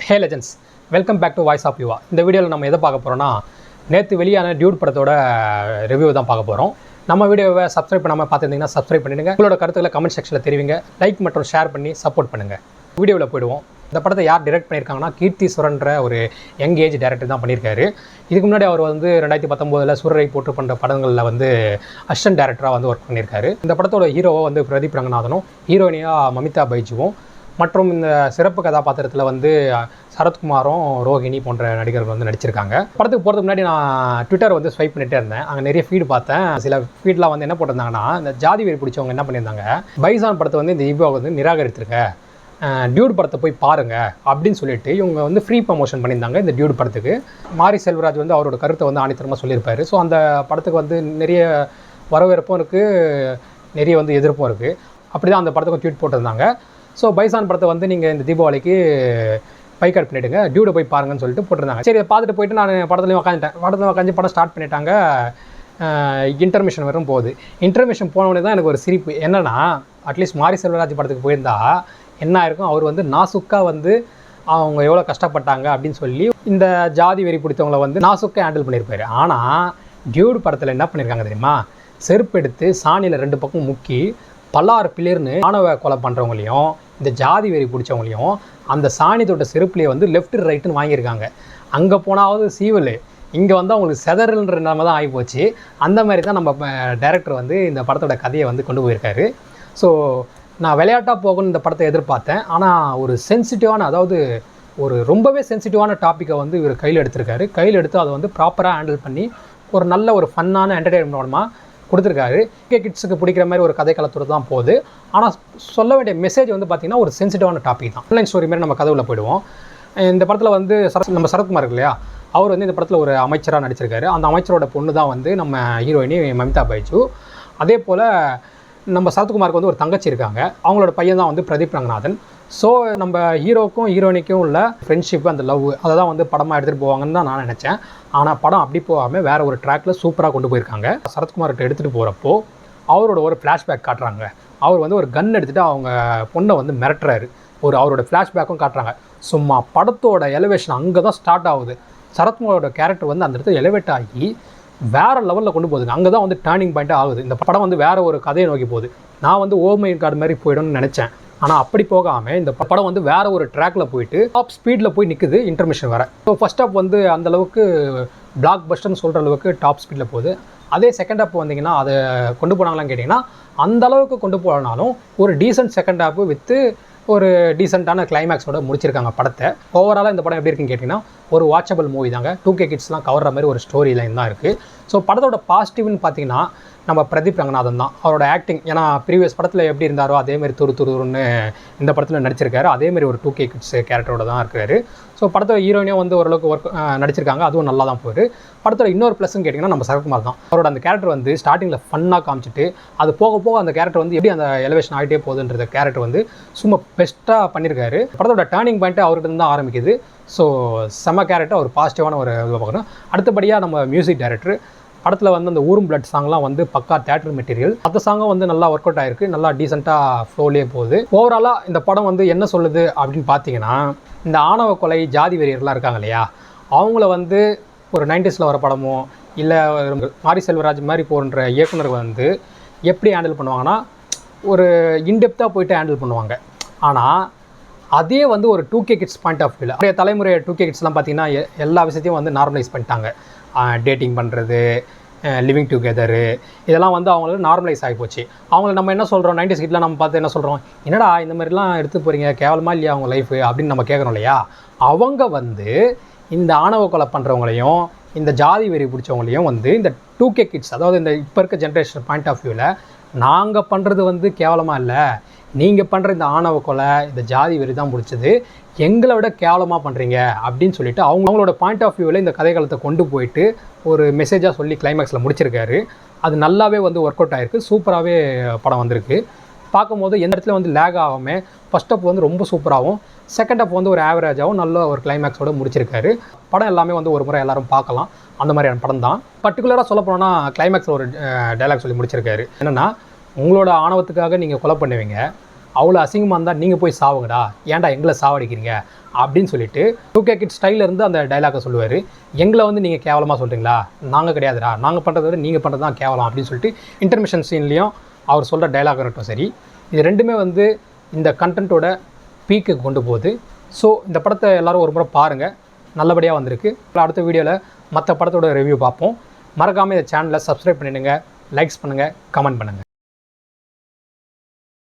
Hey legends, welcome back to voice of Yuva. இந்த வீடியோவில் நம்ம எதை பார்க்க போகிறோம்னா, நேற்று வெளியான டியூட் படத்தோட ரிவ்யூ தான் பார்க்க போகிறோம். நம்ம வீடியோவை சப்ஸ்கிரைப் பண்ணாமல் பார்த்துருந்தீங்கன்னா சப்ஸ்கிரைப் பண்ணிடுங்க. உங்களோட கருத்துக்களை கமெண்ட் செக்ஷனில் தெரிவிங்க. லைக் மற்றும் ஷேர் பண்ணி சப்போர்ட் பண்ணுங்கள். வீடியோவில் போயிடுவோம். இந்த படத்தை யார் டைரக்ட் பண்ணியிருக்காங்கன்னா, கீர்த்தி சுரன்ற ஒரு யங் ஏஜ் டைரக்டர் தான் பண்ணியிருக்காரு. இதுக்கு முன்னாடி அவர் 2019 சூரரை போட்டு பண்ணுற படங்களில் அசிஸ்டன்ட் டைரக்டராக ஒர்க் பண்ணியிருக்காரு. இந்த படத்தோட ஹீரோவை பிரதீப் ரங்கநாதனும், ஹீரோயினியாக மமிதா பைஜுவும், மற்றும் இந்த சிறப்பு கதாபாத்திரத்தில் சரத்குமாரும் ரோஹிணி போன்ற நடிகர்கள் நடிச்சிருக்காங்க. படத்துக்கு போகிறதுக்கு முன்னாடி நான் ட்விட்டர் ஸ்வைப் பண்ணிகிட்டே இருந்தேன். அங்கே நிறைய ஃபீடு பார்த்தேன். சில ஃபீட்லாம் என்ன போட்டிருந்தாங்கன்னா, இந்த ஜாதி வெறி பிடிச்சவங்க என்ன பண்ணியிருந்தாங்க, பைசான் படத்தை இந்த ஈவோ நிராகரித்திருக்க, டியூட் படத்தை போய் பாருங்கள் அப்படின்னு சொல்லிட்டு இவங்க ஃப்ரீ ப்ரமோஷன் பண்ணியிருந்தாங்க இந்த டியூட் படத்துக்கு. மாரி செல்வராஜ் அவரோட கருத்தை ஆணித்தரமாக சொல்லியிருப்பார். ஸோ அந்த படத்துக்கு நிறைய வரவேற்பும் இருக்குது, நிறைய எதிர்ப்பும் இருக்குது. அப்படி தான் அந்த படத்துக்கு ட்வீட் போட்டிருந்தாங்க. ஸோ பைசான் படத்தை நீங்கள் இந்த தீபாவளிக்கு பைக்காட் பண்ணிவிடுங்க, டியூடை போய் பாருங்கன்னு சொல்லிட்டு போட்டிருந்தாங்க. சரி, பார்த்துட்டு போயிட்டு நான் படத்துலையும் உட்காந்து படம் ஸ்டார்ட் பண்ணிட்டாங்க. இன்டர்மிஷன் வரும் போகுது. இன்டர்மிஷன் போனவொடனே தான் எனக்கு ஒரு சிரிப்பு. என்னென்னா, அட்லீஸ்ட் மாரி செல்வராஜ் படத்துக்கு போயிருந்தா என்ன ஆயிருக்கும், அவர் நாசுக்காக அவங்க எவ்வளோ கஷ்டப்பட்டாங்க அப்படின்னு சொல்லி இந்த ஜாதி வெறி பிடித்தவங்களை நாசுக்காக ஹேண்டில் பண்ணியிருப்பார். ஆனால் டியூட் படத்தில் என்ன பண்ணியிருக்காங்க தெரியுமா, செருப்பு எடுத்து சாணியில் 2 பக்கம் முக்கி பல்லாறு பிளர்னு ஆணவ கொலை பண்ணுறவங்களையும் இந்த ஜாதி வெறி பிடிச்சவங்களையும் அந்த சாணி தொட்ட செருப்புலேயே லெஃப்ட் ரைட்டுன்னு வாங்கியிருக்காங்க. அங்கே போனாவது சீவல், இங்கே அவங்களுக்கு செதறல்ன்ற நிலைமை தான் ஆகிப்போச்சு. அந்த மாதிரி தான் நம்ம டைரக்டர் இந்த படத்தோட கதையை கொண்டு போயிருக்காரு. ஸோ நான் விளையாட்டாக போகணும்னு இந்த படத்தை எதிர்பார்த்தேன். ஆனால் ஒரு சென்சிட்டிவான, அதாவது ஒரு ரொம்பவே சென்சிட்டிவான டாப்பிக்கை இவர் கையில் எடுத்திருக்காரு. கையில் எடுத்து அதை ப்ராப்பராக ஹேண்டில் பண்ணி ஒரு நல்ல ஒரு ஃபன்னான என்டர்டெயின்மெண்ட்டாக கொடுத்துருக்காரு. கிட்ஸுக்கு பிடிக்கிற மாதிரி ஒரு கதை களத்தோடு தான் போகுது. ஆனால் சொல்ல வேண்டிய மெசேஜ் பார்த்திங்கன்னா ஒரு சென்சிட்டிவான டாபிக் தான். ஆன்லைன் ஸ்டோரி மாதிரி நம்ம கதையில் போயிடுவோம். இந்த படத்தில் நம்ம சரத்குமார் இருக்கு இல்லையா, அவர் இந்த படத்தில் ஒரு அமைச்சராக நடிச்சிருக்காரு. அந்த அமைச்சரோட பொண்ணு தான் நம்ம ஹீரோயினி மமிதா பைஜு. அதே போல் நம்ம சரத்குமாருக்கு ஒரு தங்கச்சி இருக்காங்க. அவங்களோட பையன் தான் பிரதீப் ரங்கநாதன். ஸோ நம்ம ஹீரோக்கும் ஹீரோயினிக்கும் உள்ள ஃப்ரெண்ட்ஷிப், அந்த லவ், அதை தான் படமாக எடுத்துகிட்டு போவாங்கன்னு தான் நான் நினச்சேன். ஆனால் படம் அப்படி போகாமல் வேறு ஒரு ட்ராக்கில் சூப்பராக கொண்டு போயிருக்காங்க. சரத்குமார்கிட்ட எடுத்துகிட்டு போகிறப்போ அவரோட ஒரு ஃப்ளாஷ்பேக் காட்டுறாங்க. அவர் ஒரு கன் எடுத்துகிட்டு அவங்க பொண்ணை மிரட்டுறாரு. அவரோட ஃப்ளாஷ்பேக்கும் காட்டுறாங்க. சும்மா படத்தோட எலிவேஷன் அங்கே தான் ஸ்டார்ட் ஆகுது. சரத்குமாரோட கேரக்டர் அந்த இடத்துல எலிவேட் ஆகி வேறு லெவலில் கொண்டு போகுதுங்க. அங்கே தான் டேர்னிங் பாயிண்ட்டாக ஆகுது. இந்த படம் வேறு ஒரு கதையை நோக்கி போகுது. நான் ஓமை கார்டு மாதிரி போய்டும்னு நினச்சேன். ஆனால் அப்படி போகாமல் இந்த படம் வேறு ஒரு ட்ராக்கில் போயிட்டு டாப் ஸ்பீடில் போய் நிற்குது. இன்டர்மிஷன் வர ஸோ ஃபஸ்ட் ஹாப் அந்தளவுக்கு பிளாக் பஸ்டர்னு சொல்கிற அளவுக்கு டாப் ஸ்பீடில் போகுது. அதே செகண்ட் ஹாப் வந்தீங்கன்னா அதை கொண்டு போனாங்களான்னு கேட்டிங்கன்னா அந்தளவுக்கு கொண்டு போனாலும் ஒரு டீசென்ட் செகண்ட் ஹாப்பு வித்து ஒரு டீசெண்டான கிளைமேக்ஸோட முடிச்சிருக்காங்க படத்தை. ஓவராலாக இந்த படம் எப்படி இருக்குன்னு கேட்டிங்கன்னா ஒரு வாட்சபிள் மூவி தாங்க. 2K கிட்ஸ்லாம் கவர்ற மாதிரி ஒரு ஸ்டோரி லைன் தான் இருக்குது. ஸோ படத்தோட பாசிட்டிவ்னு பார்த்தீங்கன்னா நம்ம பிரதீப் ரங்கநாதன் தான். அவரோட ஆக்டிங், ஏன்னா ப்ரீவியஸ் படத்தில் எப்படி இருந்தாரோ அதேமாதிரி துருன்னு இந்த படத்தில் நடிச்சிருக்காரு. அதேமாதிரி ஒரு 2K கிட்ஸ் கேரக்டரோட தான் இருக்காரு. ஸோ படத்தோட ஹீரோயினியும் ஓரளவுக்கு ஒர்க் நடிச்சிருக்காங்க. அதுவும் நல்லா தான் போகுது. படத்தோட இன்னொரு ப்ளஸ்ன்னு கேட்டிங்கன்னா நம்ம சரத்குமார் தான். அவரோட அந்த கேரக்டர் ஸ்டார்டிங்கில் ஃபன்னாக காமிச்சிட்டு அது போக போக அந்த கேரக்டர் எப்படி அந்த எலிவேஷன் ஆகிட்டே போகுதுன்ற கேரக்டர் சும்மா பெஸ்ட்டாக பண்ணியிருக்காரு. படத்தோட டேர்னிங் பாயிண்ட்டு அவர்கிட்ட தான் ஆரம்பிக்குது. ஸோ செம்ம கேரக்டர், ஒரு பாசிட்டிவான ஒரு இதை பார்க்கணும். அடுத்தபடியாக நம்ம மியூசிக் டைரக்டர் படத்தில் அந்த ஊரும் பிளட் சாங்லாம் பக்கா தேட்டர் மெட்டீரியல். அந்த சாங்கும் நல்லா ஒர்க் அவுட் ஆகிருக்கு. நல்லா டீசெண்டாக ஃப்ளோலேயே போகுது. ஓவராலாக இந்த படம் என்ன சொல்லுது அப்படின்னு பார்த்தீங்கன்னா, இந்த ஆணவ கொலை ஜாதி வெறியர்லாம் இருக்காங்க இல்லையா, அவங்கள ஒரு 90s வர படமோ இல்லை மாரி செல்வராஜ் மாதிரி போன்ற இயக்குனர் எப்படி ஹேண்டில் பண்ணுவாங்கன்னா ஒரு இன்டெப்த்தாக போயிட்டு ஹேண்டில் பண்ணுவாங்க. ஆனால் அதே ஒரு 2K கிட்ஸ் பாயிண்ட் ஆஃப் வியூவில் அப்படியே தலைமுறை 2K கிட்ஸ்லாம் பார்த்தீங்கன்னா எல்லா விஷயத்தையும் நார்மலைஸ் பண்ணிட்டாங்க. டேட்டிங் பண்ணுறது, லிவிங் டுகெதரு, இதெல்லாம் அவங்களுக்கு நார்மலைஸ் ஆகி போச்சு. அவங்கள நம்ம என்ன சொல்கிறோம், 90s கிட்லாம் நம்ம பார்த்து என்ன சொல்கிறோம், என்னடா இந்த மாதிரிலாம் எடுத்து போகிறீங்க, கேவலமாக இல்லையா அவங்க லைஃபு அப்படின்னு நம்ம கேட்குறோம் இல்லையா. அவங்க இந்த ஆணவ கொலை பண்ணுறவங்களையும் இந்த ஜாதி வெறி பிடிச்சவங்களையும் இந்த 2K கிட்ஸ், அதாவது இந்த இப்போ இருக்க ஜென்ரேஷன் பாயிண்ட் ஆஃப் வியூவில் நாங்கள் பண்ணுறது கேவலமாக இல்லை, நீங்கள் பண்ணுற இந்த ஆணவ கொலை, இந்த ஜாதி வெறி தான் பிடிச்சது, எங்களை விட கேவலமாக பண்ணுறீங்க அப்படின்னு சொல்லிட்டு அவங்களோட பாயிண்ட் ஆஃப் வியூவில் இந்த கதைகளத்தை கொண்டு போயிட்டு ஒரு மெசேஜாக சொல்லி கிளைமேக்ஸில் முடிச்சிருக்காரு. அது நல்லாவே ஒர்க் அவுட் ஆகிருக்கு. சூப்பராகவே படம் வந்திருக்கு. பார்க்கும்போது எந்த இடத்துல லேக் ஆகாமல் ஃபஸ்ட் அப் ரொம்ப சூப்பராகவும், செகண்ட் அப் ஒரு ஆவரேஜாகவும் நல்ல ஒரு கிளைமேக்ஸோடு முடிச்சிருக்காரு. படம் எல்லாமே ஒரு முறை எல்லோரும் பார்க்கலாம். அந்த மாதிரியான படம் தான். பர்டிகுலராக சொல்ல போனோன்னா கிளைமேக்ஸில் ஒரு டைலாக் சொல்லி முடிச்சிருக்காரு. என்னென்னா, உங்களோட ஆணவத்துக்காக நீங்கள் கொலை பண்ணுவீங்க, அவ்வளோ அசிங்கமாக இருந்தால் நீங்கள் போய் சாவுங்கடா, ஏன்டா எங்களை சாவடிக்கிறீங்க அப்படின்னு சொல்லிட்டு 2K கிட் ஸ்டைலிருந்து அந்த டைலாக்கை சொல்லுவார். எங்களை வந்து நீங்கள் கேவலமாக சொல்கிறீங்களா, நாங்கள் கிடையாதுடா, நாங்கள் பண்ணுறத விட நீங்கள் பண்ணுறது தான் கேவலம் அப்படின்னு சொல்லிட்டு இன்டர்மிஷன் சீன்லேயும் அவர் சொல்கிற டைலாக் இருக்கட்டும் சரி, இது ரெண்டுமே வந்து இந்த கண்டென்ட்டோட பீக்கு கொண்டு போகுது. ஸோ இந்த படத்தை எல்லோரும் ஒரு முறை பாருங்கள், நல்லபடியாக வந்திருக்கு. அடுத்த வீடியோவில் மற்ற படத்தோட ரிவ்யூ பார்ப்போம். மறக்காமல் இந்த சேனலை சப்ஸ்கிரைப் பண்ணிடுங்க, லைக்ஸ் பண்ணுங்கள், கமெண்ட் பண்ணுங்கள்.